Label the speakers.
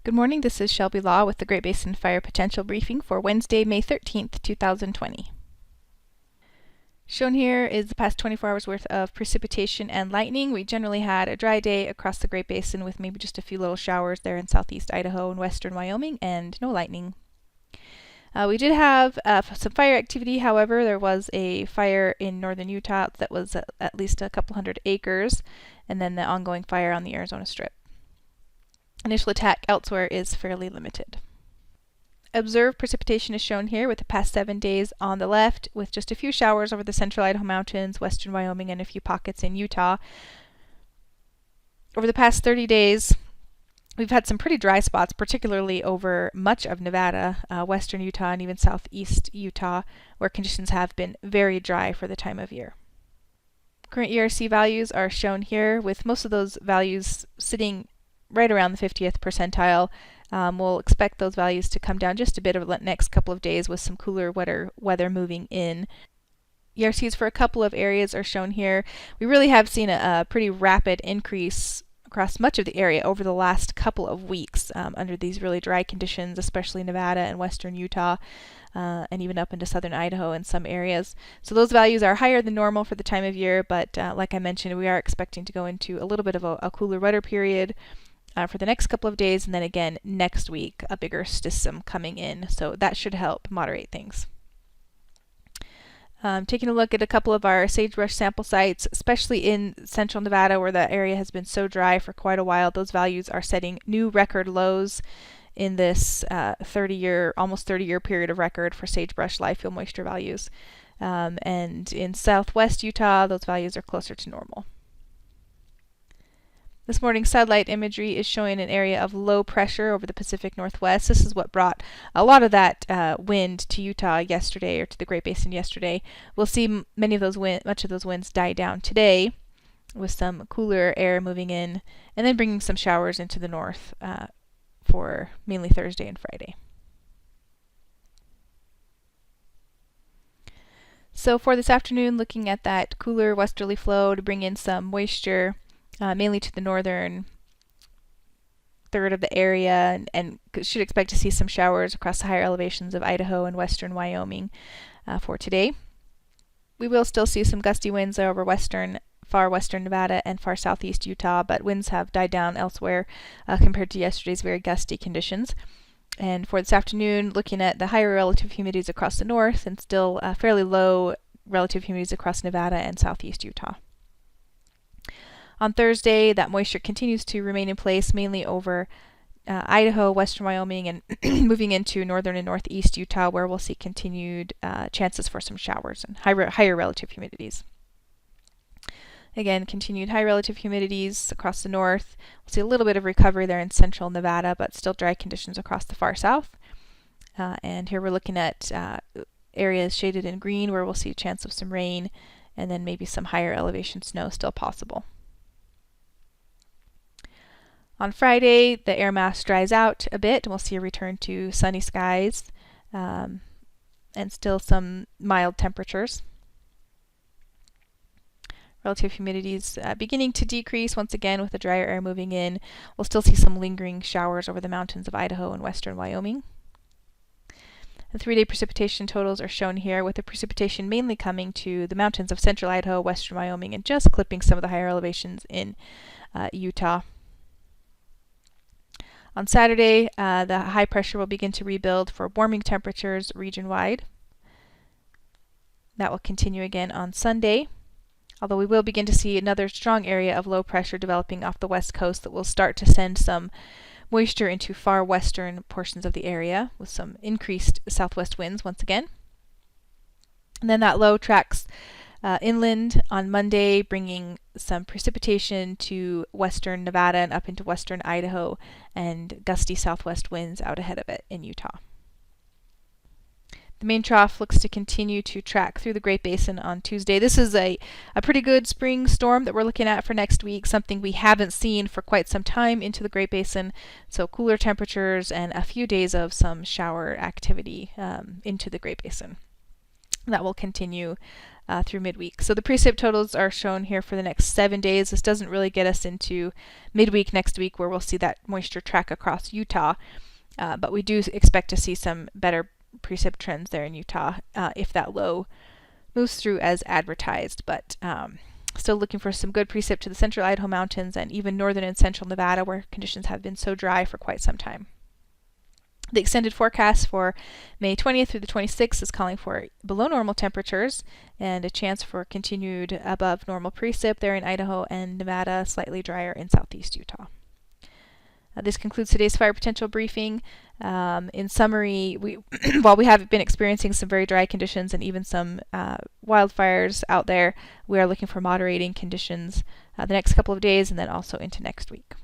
Speaker 1: Good morning, this is Shelby Law with the Great Basin Fire Potential Briefing for Wednesday, May 13th, 2020. Shown here is the past 24 hours worth of precipitation and lightning. We generally had a dry day across the Great Basin with maybe just a few little showers there in southeast Idaho and western Wyoming, and no lightning. We did have some fire activity. However, there was a fire in northern Utah that was at least a couple hundred acres, and then the ongoing fire on the Arizona Strip. Initial attack elsewhere is fairly limited. Observed precipitation is shown here with the past 7 days on the left, with just a few showers over the central Idaho Mountains, western Wyoming, and a few pockets in Utah. Over the past 30 days, we've had some pretty dry spots, particularly over much of Nevada, western Utah, and even southeast Utah, where conditions have been very dry for the time of year. Current ERC values are shown here, with most of those values sitting right around the 50th percentile. We'll expect those values to come down just a bit over the next couple of days with some cooler weather moving in. ERCs for a couple of areas are shown here. We really have seen a pretty rapid increase across much of the area over the last couple of weeks under these really dry conditions, especially Nevada and western Utah, and even up into southern Idaho in some areas. So those values are higher than normal for the time of year, but like I mentioned, we are expecting to go into a little bit of a cooler weather period for the next couple of days, and then again next week a bigger system coming in, so that should help moderate things. Taking a look at a couple of our sagebrush sample sites, especially in central Nevada where the area has been so dry for quite a while, those values are setting new record lows in this almost 30-year period of record for sagebrush live fuel moisture values. And in southwest Utah, those values are closer to normal. This morning's satellite imagery is showing an area of low pressure over the Pacific Northwest. This is what brought a lot of that wind to Utah yesterday, or to the Great Basin yesterday. We'll see much of those winds die down today, with some cooler air moving in, and then bringing some showers into the north for mainly Thursday and Friday. So for this afternoon, looking at that cooler westerly flow to bring in some moisture, mainly to the northern third of the area, and should expect to see some showers across the higher elevations of Idaho and western Wyoming for today. We will still see some gusty winds over far western Nevada and far southeast Utah, but winds have died down elsewhere compared to yesterday's very gusty conditions. And for this afternoon, looking at the higher relative humidities across the north, and still fairly low relative humidities across Nevada and southeast Utah. On Thursday, that moisture continues to remain in place, mainly over Idaho, western Wyoming, and moving into northern and northeast Utah, where we'll see continued chances for some showers and higher relative humidities. Again, continued high relative humidities across the north. We'll see a little bit of recovery there in central Nevada, but still dry conditions across the far south. And here we're looking at areas shaded in green where we'll see a chance of some rain, and then maybe some higher elevation snow still possible. On Friday, the air mass dries out a bit, and we'll see a return to sunny skies and still some mild temperatures. Relative humidities beginning to decrease once again with the drier air moving in. We'll still see some lingering showers over the mountains of Idaho and western Wyoming. The 3-day precipitation totals are shown here, with the precipitation mainly coming to the mountains of central Idaho, western Wyoming, and just clipping some of the higher elevations in Utah. On Saturday, the high pressure will begin to rebuild for warming temperatures region-wide. That will continue again on Sunday, although we will begin to see another strong area of low pressure developing off the west coast that will start to send some moisture into far western portions of the area, with some increased southwest winds once again. And then that low tracks inland on Monday, bringing some precipitation to western Nevada and up into western Idaho, and gusty southwest winds out ahead of it in Utah. The main trough looks to continue to track through the Great Basin on Tuesday. This is a pretty good spring storm that we're looking at for next week, something we haven't seen for quite some time into the Great Basin, so cooler temperatures and a few days of some shower activity into the Great Basin. That will continue through midweek. So the precip totals are shown here for the next 7 days. This doesn't really get us into midweek next week where we'll see that moisture track across Utah, but we do expect to see some better precip trends there in Utah if that low moves through as advertised. But still looking for some good precip to the central Idaho mountains and even northern and central Nevada, where conditions have been so dry for quite some time. The extended forecast for May 20th through the 26th is calling for below normal temperatures and a chance for continued above normal precip there in Idaho and Nevada, slightly drier in southeast Utah. This concludes today's fire potential briefing. In summary, while we have been experiencing some very dry conditions and even some wildfires out there, we are looking for moderating conditions the next couple of days and then also into next week.